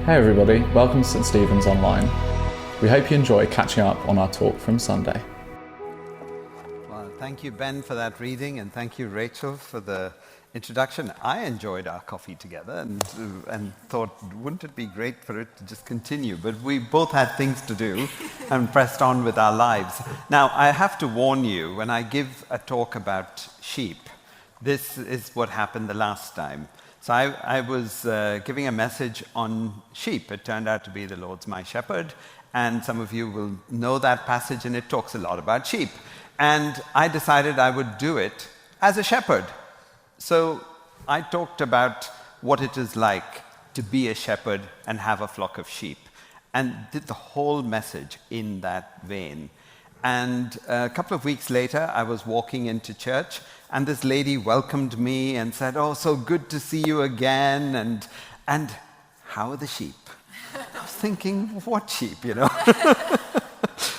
Hey everybody, welcome to St Stephen's Online. We hope you enjoy catching up on our talk from Sunday. Well, thank you, Ben, for that reading, and thank you, Rachel, for the introduction. I enjoyed our coffee together and thought, wouldn't it be great for it to just continue? But we both had things to do and pressed on with our lives. Now, I have to warn you, when I give a talk about sheep, this is what happened the last time. So I was giving a message on sheep. It turned out to be the Lord's my shepherd, and some of you will know that passage, and it talks a lot about sheep. And I decided I would do it as a shepherd. So I talked about what it is like to be a shepherd and have a flock of sheep, and did the whole message in that vein. And a couple of weeks later, I was walking into church, and this lady welcomed me and said, "Oh, so good to see you again, and how are the sheep?" I was thinking, what sheep,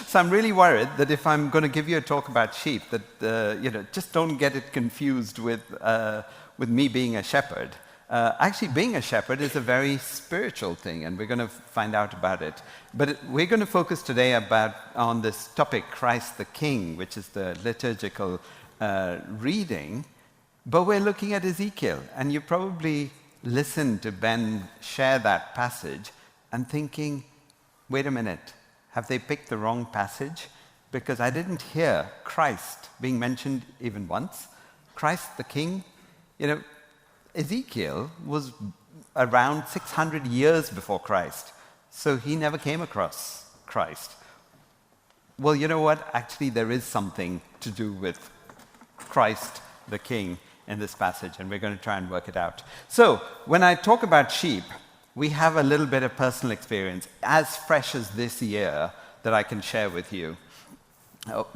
So I'm really worried that if I'm going to give you a talk about sheep, that, just don't get it confused with me being a shepherd. Actually, being a shepherd is a very spiritual thing, and we're going to find out about it. But we're going to focus today on this topic, Christ the King, which is the liturgical reading. But we're looking at Ezekiel, and you probably listened to Ben share that passage and thinking, wait a minute, have they picked the wrong passage? Because I didn't hear Christ being mentioned even once. Christ the King, Ezekiel was around 600 years before Christ, so he never came across Christ. Well, you know what? Actually, there is something to do with Christ the King in this passage, and we're going to try and work it out. So, when I talk about sheep, we have a little bit of personal experience, as fresh as this year, that I can share with you.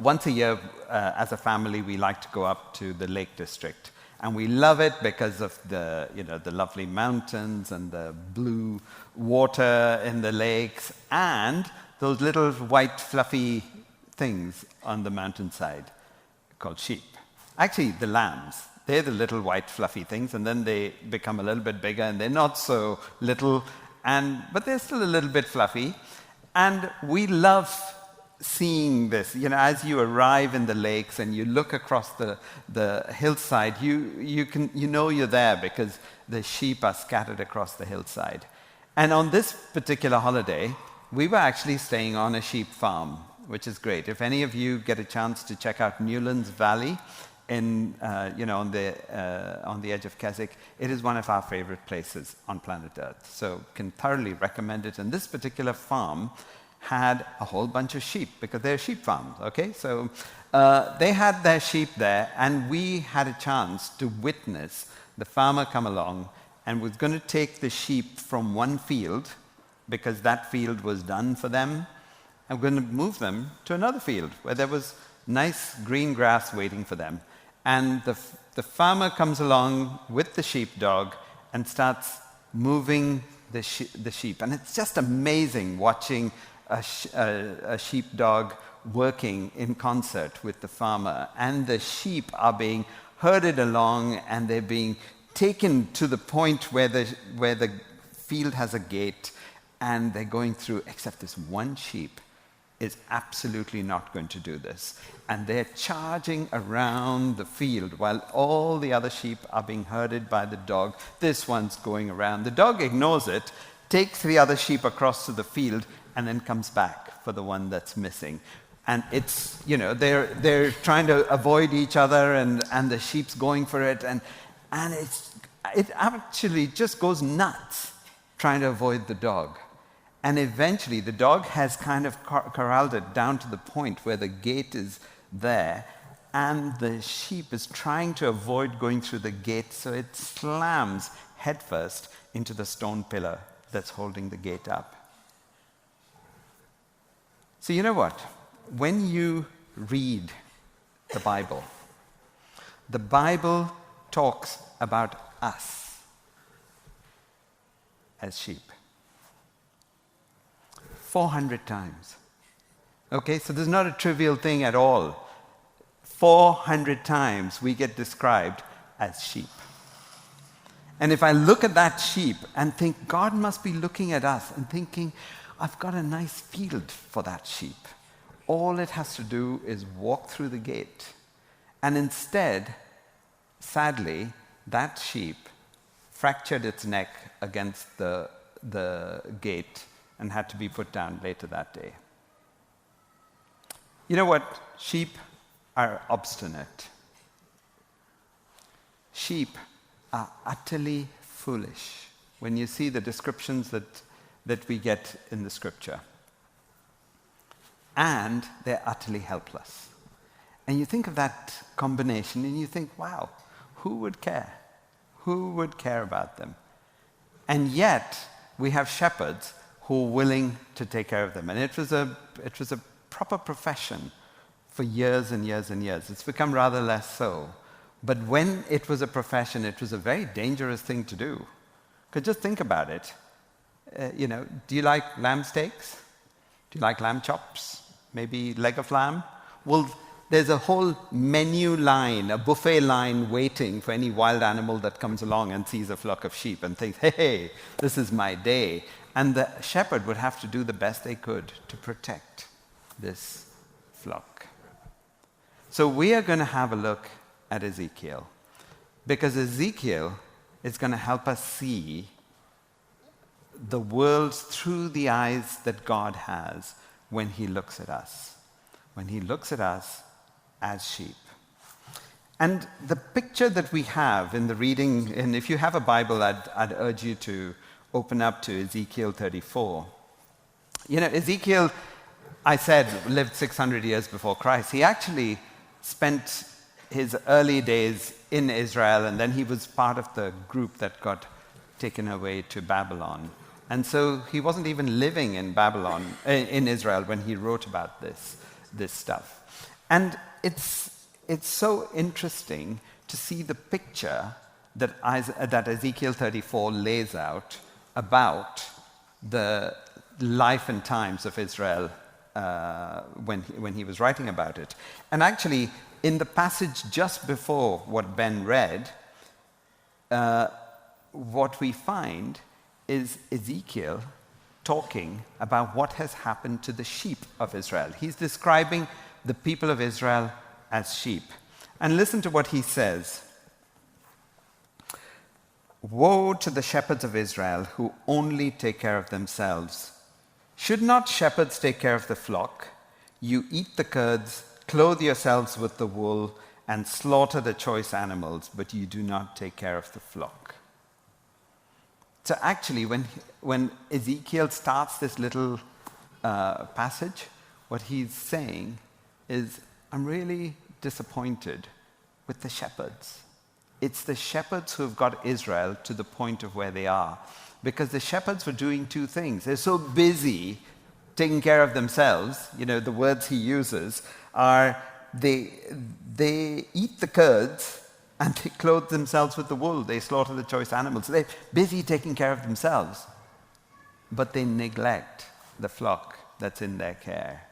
Once a year, as a family, we like to go up to the Lake District. And we love it because of the lovely mountains and the blue water in the lakes and those little white fluffy things on the mountainside called sheep. Actually, the lambs, they're the little white fluffy things, and then they become a little bit bigger, and they're not so little, but they're still a little bit fluffy. And we love seeing this, as you arrive in the lakes and you look across the hillside, you know you're there because the sheep are scattered across the hillside. And on this particular holiday, we were actually staying on a sheep farm, which is great. If any of you get a chance to check out Newlands Valley, on the edge of Keswick, it is one of our favorite places on planet Earth. So can thoroughly recommend it. And this particular farm had a whole bunch of sheep because they're sheep farms, okay? So they had their sheep there, and we had a chance to witness the farmer come along and was going to take the sheep from one field because that field was done for them, and we're going to move them to another field where there was nice green grass waiting for them. And the farmer comes along with the sheepdog and starts moving the sheep. And it's just amazing watching a sheepdog working in concert with the farmer, and the sheep are being herded along, and they're being taken to the point where the field has a gate, and they're going through, except this one sheep is absolutely not going to do this. And they're charging around the field while all the other sheep are being herded by the dog. This one's going around. The dog ignores it, takes the other sheep across to the field, and then comes back for the one that's missing. And it's, they're trying to avoid each other, and the sheep's going for it, and it actually just goes nuts trying to avoid the dog. And eventually the dog has kind of corralled it down to the point where the gate is there, and the sheep is trying to avoid going through the gate, so it slams headfirst into the stone pillar that's holding the gate up. So you know what? When you read the Bible talks about us as sheep. 400 times. Okay, so this is not a trivial thing at all. 400 times we get described as sheep. And if I look at that sheep and think, God must be looking at us and thinking, I've got a nice field for that sheep. All it has to do is walk through the gate. And instead, sadly, that sheep fractured its neck against the gate and had to be put down later that day. You know what? Sheep are obstinate. Sheep are utterly foolish when you see the descriptions that we get in the scripture. And they're utterly helpless. And you think of that combination and you think, wow, who would care? Who would care about them? And yet, we have shepherds who are willing to take care of them. And it was a proper profession for years and years and years. It's become rather less so. But when it was a profession, it was a very dangerous thing to do. Because just think about it. Do you like lamb steaks? Do you like lamb chops? Maybe leg of lamb? Well, there's a whole menu line, a buffet line waiting for any wild animal that comes along and sees a flock of sheep and thinks, hey, this is my day. And the shepherd would have to do the best they could to protect this flock. So we are going to have a look at Ezekiel, because Ezekiel is going to help us see the world through the eyes that God has when he looks at us. When he looks at us as sheep. And the picture that we have in the reading, and if you have a Bible, I'd urge you to open up to Ezekiel 34. Ezekiel, I said, lived 600 years before Christ. He actually spent his early days in Israel, and then he was part of the group that got taken away to Babylon. And so he wasn't even living in Babylon, in Israel, when he wrote about this stuff. And it's so interesting to see the picture that Ezekiel 34 lays out about the life and times of Israel when he was writing about it. And actually, in the passage just before what Ben read, what we find is Ezekiel talking about what has happened to the sheep of Israel. He's describing the people of Israel as sheep. And listen to what he says. Woe to the shepherds of Israel who only take care of themselves. Should not shepherds take care of the flock? You eat the curds, clothe yourselves with the wool, and slaughter the choice animals, but you do not take care of the flock. So actually, when Ezekiel starts this little passage, what he's saying is, I'm really disappointed with the shepherds. It's the shepherds who have got Israel to the point of where they are. Because the shepherds were doing two things. They're so busy taking care of themselves. The words he uses are, they eat the curds and they clothe themselves with the wool. They slaughter the choice animals. So they're busy taking care of themselves. But they neglect the flock that's in their care.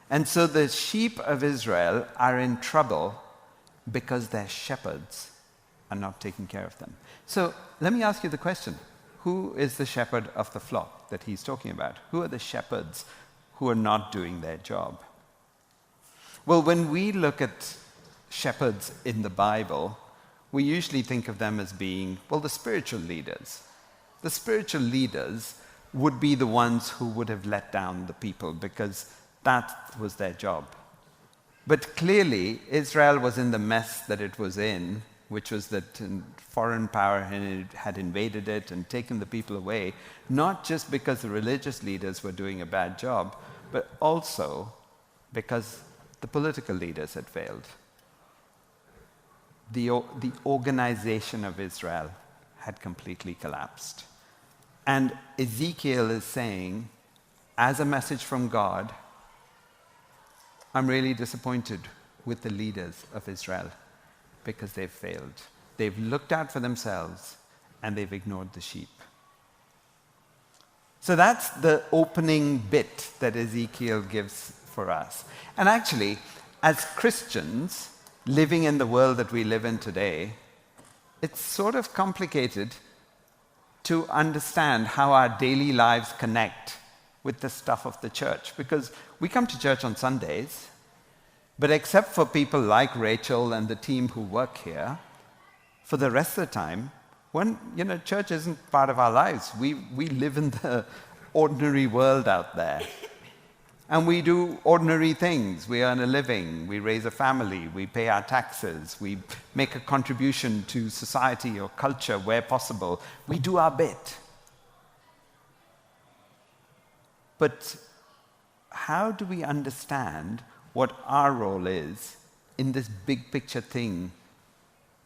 And so the sheep of Israel are in trouble because their shepherds are not taking care of them. So let me ask you the question. Who is the shepherd of the flock that he's talking about? Who are the shepherds who are not doing their job? Well, when we look at shepherds in the Bible, we usually think of them as being, the spiritual leaders. The spiritual leaders would be the ones who would have let down the people because that was their job. But clearly, Israel was in the mess that it was in, which was that foreign power had invaded it and taken the people away, not just because the religious leaders were doing a bad job, but also because the political leaders had failed. The organization of Israel had completely collapsed. And Ezekiel is saying, as a message from God, I'm really disappointed with the leaders of Israel because they've failed. They've looked out for themselves and they've ignored the sheep. So that's the opening bit that Ezekiel gives for us. And actually, as Christians living in the world that we live in today, it's sort of complicated to understand how our daily lives connect with the stuff of the church. Because we come to church on Sundays, but except for people like Rachel and the team who work here, for the rest of the time, church isn't part of our lives. We live in the ordinary world out there. And we do ordinary things. We earn a living, we raise a family, we pay our taxes, we make a contribution to society or culture where possible. We do our bit. But how do we understand what our role is in this big picture thing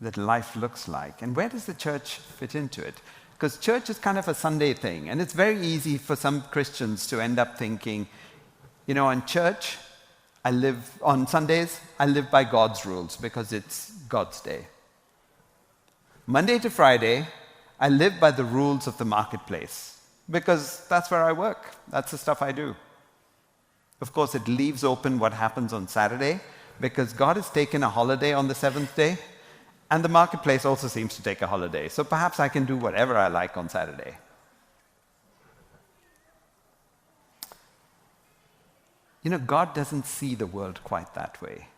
that life looks like? And where does the church fit into it? Because church is kind of a Sunday thing, and it's very easy for some Christians to end up thinking, in church, on Sundays, I live by God's rules because it's God's day. Monday to Friday, I live by the rules of the marketplace because that's where I work. That's the stuff I do. Of course, it leaves open what happens on Saturday because God has taken a holiday on the seventh day, and the marketplace also seems to take a holiday. So perhaps I can do whatever I like on Saturday. God doesn't see the world quite that way.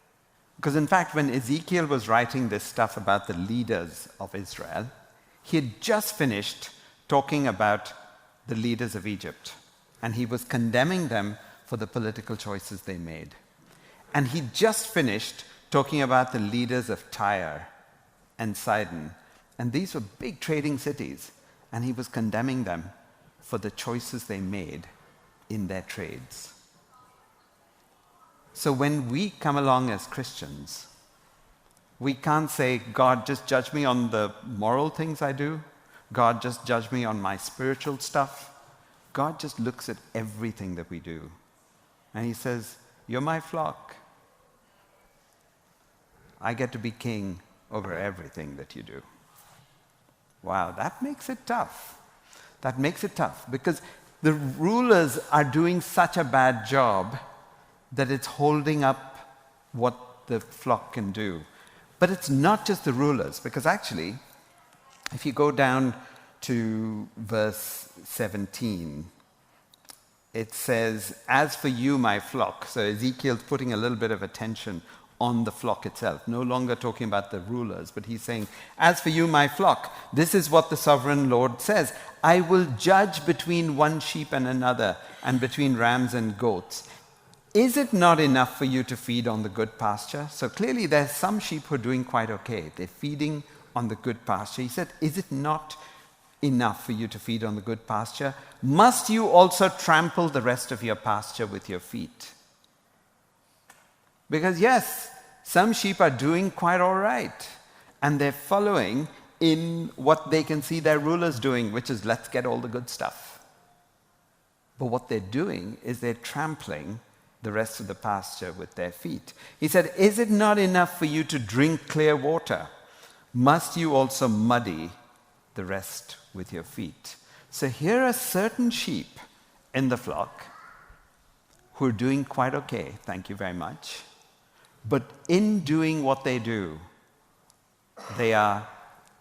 Because in fact, when Ezekiel was writing this stuff about the leaders of Israel, he had just finished talking about the leaders of Egypt. And he was condemning them for the political choices they made. And he just finished talking about the leaders of Tyre and Sidon. And these were big trading cities. And he was condemning them for the choices they made in their trades. So when we come along as Christians, we can't say, God, just judge me on the moral things I do. God, just judge me on my spiritual stuff. God just looks at everything that we do. And he says, you're my flock. I get to be king over everything that you do. Wow, that makes it tough. That makes it tough because the rulers are doing such a bad job that it's holding up what the flock can do. But it's not just the rulers, because actually, if you go down to verse 17, it says, as for you, my flock. So Ezekiel's putting a little bit of attention on the flock itself, no longer talking about the rulers, but he's saying, as for you, my flock, this is what the sovereign Lord says. I will judge between one sheep and another, and between rams and goats. Is it not enough for you to feed on the good pasture? So clearly there's some sheep who are doing quite okay. They're feeding on the good pasture. He said, is it not enough for you to feed on the good pasture? Must you also trample the rest of your pasture with your feet? Because yes, some sheep are doing quite all right. And they're following in what they can see their rulers doing, which is let's get all the good stuff. But what they're doing is they're trampling the rest of the pasture with their feet. He said, is it not enough for you to drink clear water? Must you also muddy the rest with your feet? So here are certain sheep in the flock who are doing quite okay, thank you very much. But in doing what they do, they are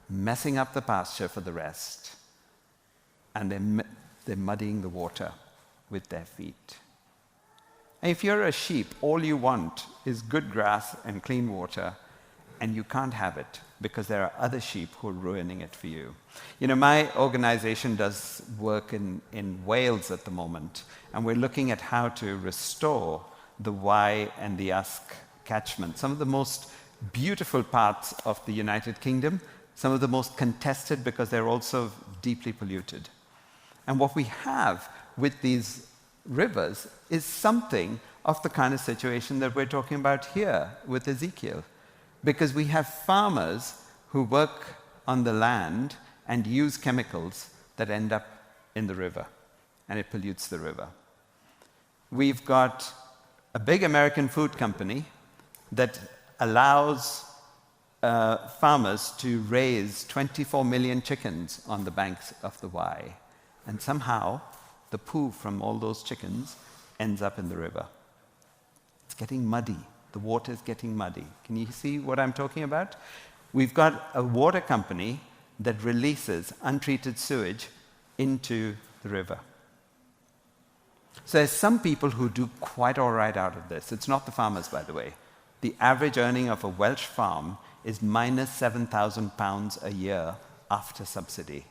messing up the pasture for the rest. And they're muddying the water with their feet. And if you're a sheep, all you want is good grass and clean water, and you can't have it because there are other sheep who are ruining it for you. My organization does work in Wales at the moment, and we're looking at how to restore the Wye and the Usk catchment, some of the most beautiful parts of the United Kingdom, some of the most contested because they're also deeply polluted. And what we have with these rivers is something of the kind of situation that we're talking about here with Ezekiel. Because we have farmers who work on the land and use chemicals that end up in the river, and it pollutes the river. We've got a big American food company that allows farmers to raise 24 million chickens on the banks of the Wye. And somehow, the poo from all those chickens ends up in the river. It's getting muddy. The water is getting muddy. Can you see what I'm talking about? We've got a water company that releases untreated sewage into the river. So there's some people who do quite all right out of this. It's not the farmers, by the way. The average earning of a Welsh farm is minus £7,000 a year after subsidy.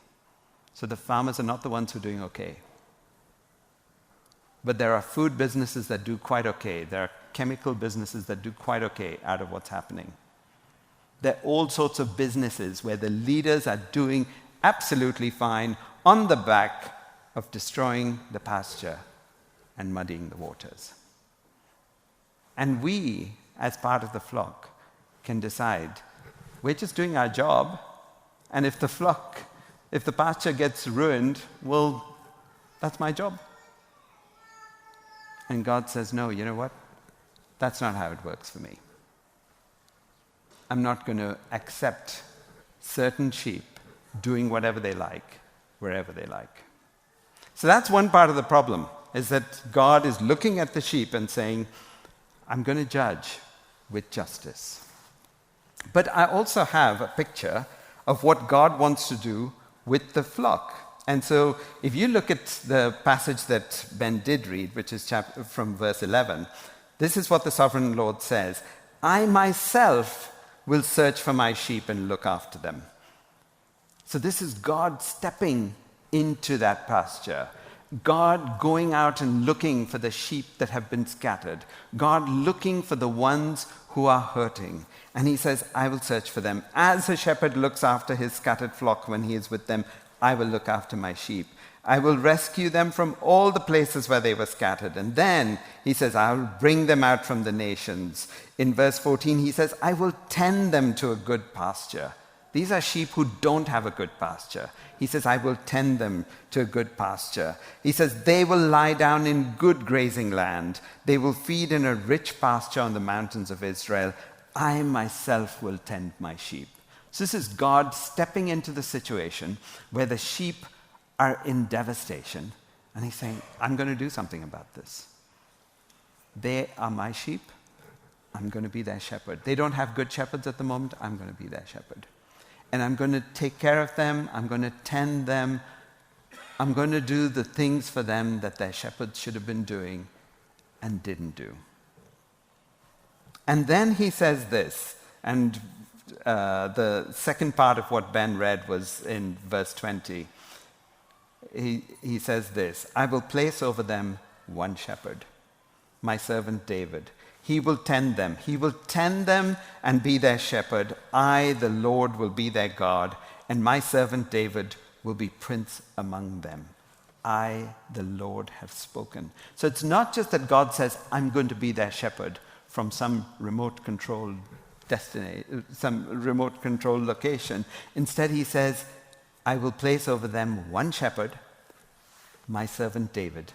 So the farmers are not the ones who are doing okay. But there are food businesses that do quite okay. There are chemical businesses that do quite okay out of what's happening. There are all sorts of businesses where the leaders are doing absolutely fine on the back of destroying the pasture and muddying the waters. And we, as part of the flock, can decide we're just doing our job, and if the pasture gets ruined, well, that's my job. And God says, no, you know what? That's not how it works for me. I'm not going to accept certain sheep doing whatever they like, wherever they like. So that's one part of the problem, is that God is looking at the sheep and saying, I'm going to judge with justice. But I also have a picture of what God wants to do with the flock. And so if you look at the passage that Ben did read, which is from verse 11, this is what the sovereign Lord says: I myself will search for my sheep and look after them. So this is God stepping into that pasture. God going out and looking for the sheep that have been scattered. God looking for the ones who are hurting. And he says, I will search for them. As a shepherd looks after his scattered flock when he is with them, I will look after my sheep. I will rescue them from all the places where they were scattered. And then he says, I will bring them out from the nations. In verse 14, he says, I will tend them to a good pasture. These are sheep who don't have a good pasture. He says, I will tend them to a good pasture. He says, they will lie down in good grazing land. They will feed in a rich pasture on the mountains of Israel. I myself will tend my sheep. So this is God stepping into the situation where the sheep are in devastation. And he's saying, I'm going to do something about this. They are my sheep. I'm going to be their shepherd. They don't have good shepherds at the moment. I'm going to be their shepherd. And I'm going to take care of them. I'm going to tend them. I'm going to do the things for them that their shepherds should have been doing and didn't do. And then he says this, and the second part of what Ben read was in verse 20. He says this: I will place over them one shepherd, my servant David. He will tend them. He will tend them and be their shepherd. I, the Lord, will be their God, and my servant David will be prince among them. I, the Lord, have spoken. So it's not just that God says, I'm going to be their shepherd from some remote control some remote control location. Instead, he says, I will place over them one shepherd, my servant David,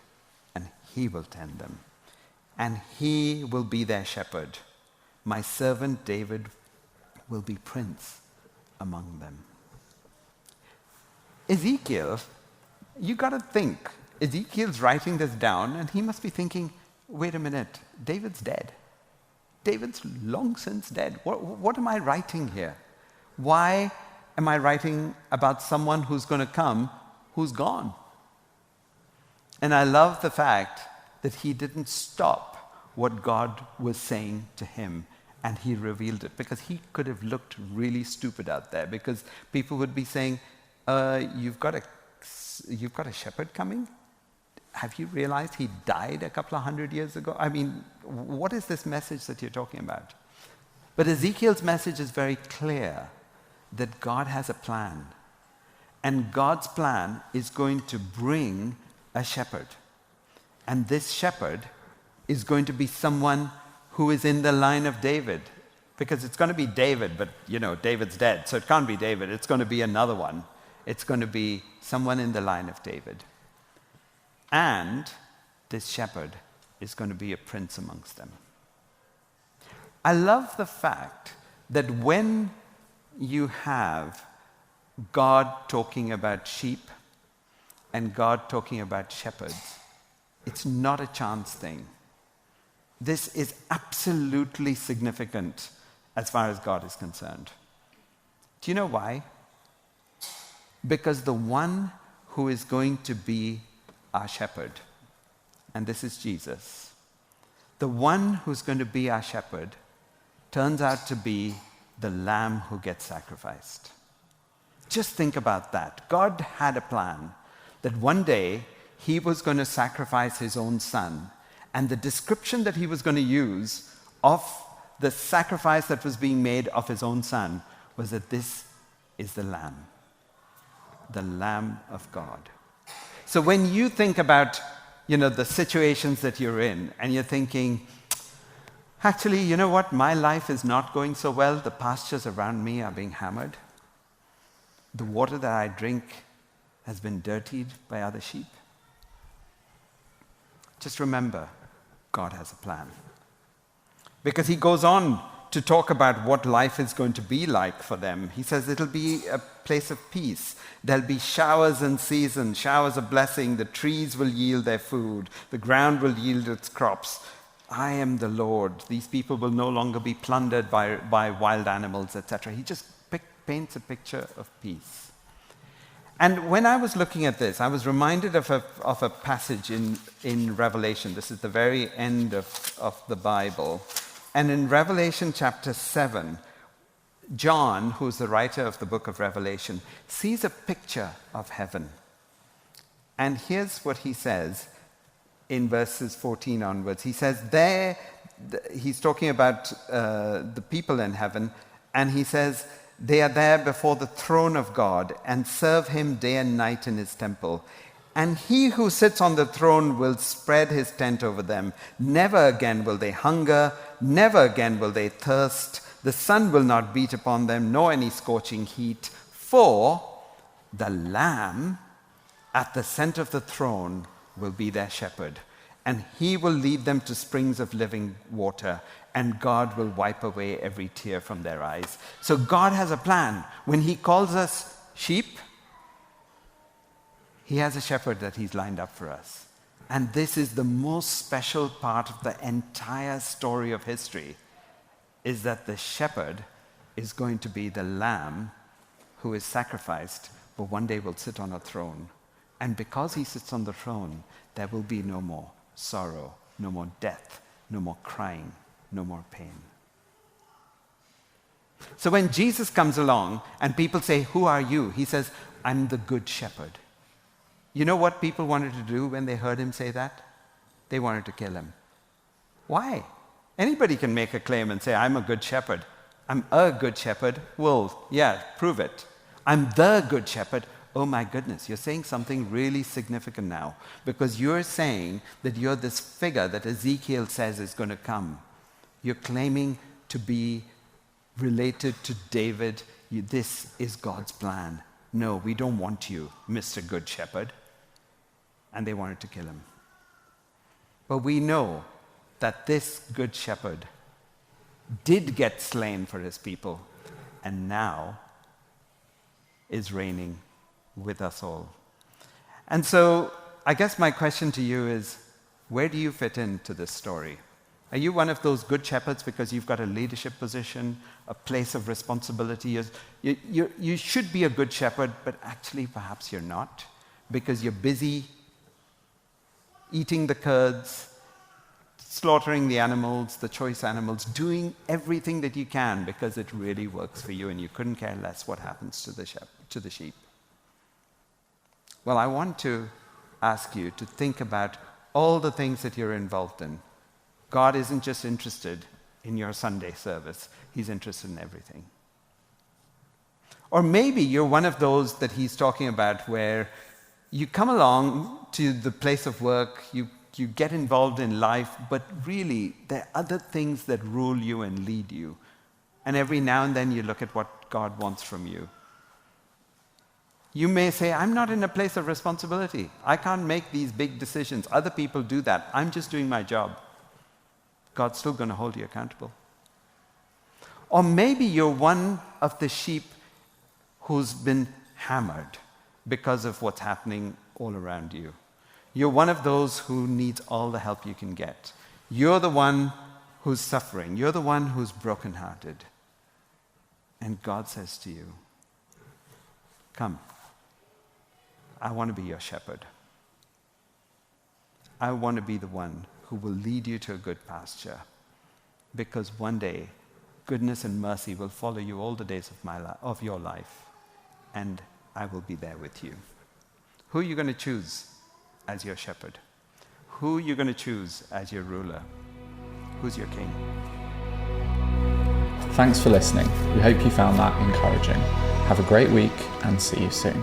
and he will tend them. And he will be their shepherd. My servant David will be prince among them. Ezekiel, you got to think, Ezekiel's writing this down, and he must be thinking, wait a minute, David's dead. David's long since dead. What am I writing here? Why am I writing about someone who's going to come who's gone? And I love the fact that he didn't stop what God was saying to him, and he revealed it, because he could have looked really stupid out there, because people would be saying, you've got a shepherd coming? Have you realized he died a couple of 100 years ago? I mean, what is this message that you're talking about? But Ezekiel's message is very clear, that God has a plan. And God's plan is going to bring a shepherd. And this shepherd is going to be someone who is in the line of David. Because it's going to be David, but David's dead, so it can't be David. It's going to be another one. It's going to be someone in the line of David. And this shepherd is going to be a prince amongst them. I love the fact that when you have God talking about sheep and God talking about shepherds, it's not a chance thing. This is absolutely significant as far as God is concerned. Do you know why? Because the one who is going to be our shepherd, and this is Jesus, the one who's going to be our shepherd turns out to be the lamb who gets sacrificed. Just think about that. God had a plan that one day he was going to sacrifice his own son. And the description that he was going to use of the sacrifice that was being made of his own son was that this is the Lamb of God. So when you think about, the situations that you're in, and you're thinking, actually, you know what? My life is not going so well. The pastures around me are being hammered. The water that I drink has been dirtied by other sheep. Just remember, God has a plan. Because he goes on to talk about what life is going to be like for them. He says it'll be a place of peace. There'll be showers in season, showers of blessing. The trees will yield their food. The ground will yield its crops. I am the Lord. These people will no longer be plundered by wild animals, etc. He just paints a picture of peace. And when I was looking at this, I was reminded of a passage in Revelation. This is the very end of the Bible. And in Revelation chapter 7, John, who's the writer of the book of Revelation, sees a picture of heaven. And here's what he says in verses 14 onwards. He says, he's talking about the people in heaven, and he says, they are there before the throne of God and serve him day and night in his temple. And he who sits on the throne will spread his tent over them. Never again will they hunger, never again will they thirst. The sun will not beat upon them, nor any scorching heat. For the Lamb at the center of the throne will be their shepherd. And he will lead them to springs of living water. And God will wipe away every tear from their eyes. So God has a plan. When he calls us sheep, he has a shepherd that he's lined up for us. And this is the most special part of the entire story of history, is that the shepherd is going to be the lamb who is sacrificed, but one day will sit on a throne. And because he sits on the throne, there will be no more sorrow, no more death, no more crying, no more pain. So when Jesus comes along and people say, "Who are you?" He says, "I'm the good shepherd." You know what people wanted to do when they heard him say that? They wanted to kill him. Why? Anybody can make a claim and say, "I'm a good shepherd." I'm a good shepherd. Well, yeah, prove it. I'm the good shepherd. Oh my goodness, you're saying something really significant now, because you're saying that you're this figure that Ezekiel says is going to come. You're claiming to be related to David. This is God's plan. No, we don't want you, Mr. Good Shepherd. And they wanted to kill him. But we know that this Good Shepherd did get slain for his people, and now is reigning with us all. And so I guess my question to you is, where do you fit into this story? Are you one of those good shepherds because you've got a leadership position, a place of responsibility? You should be a good shepherd, but actually perhaps you're not, because you're busy eating the curds, slaughtering the animals, the choice animals, doing everything that you can because it really works for you and you couldn't care less what happens to the sheep. Well, I want to ask you to think about all the things that you're involved in. God isn't just interested in your Sunday service. He's interested in everything. Or maybe you're one of those that he's talking about where you come along to the place of work, you get involved in life, but really there are other things that rule you and lead you. And every now and then you look at what God wants from you. You may say, "I'm not in a place of responsibility. I can't make these big decisions. Other people do that. I'm just doing my job." God's still going to hold you accountable. Or maybe you're one of the sheep who's been hammered because of what's happening all around you. You're one of those who needs all the help you can get. You're the one who's suffering. You're the one who's brokenhearted. And God says to you, "Come, I want to be your shepherd. I want to be the one who will lead you to a good pasture, because one day goodness and mercy will follow you all the days of your life, and I will be there with you. Who are you going to choose as your shepherd? Who are you going to choose as your ruler? Who's your king? Thanks for listening. We hope you found that encouraging. Have a great week and see you soon.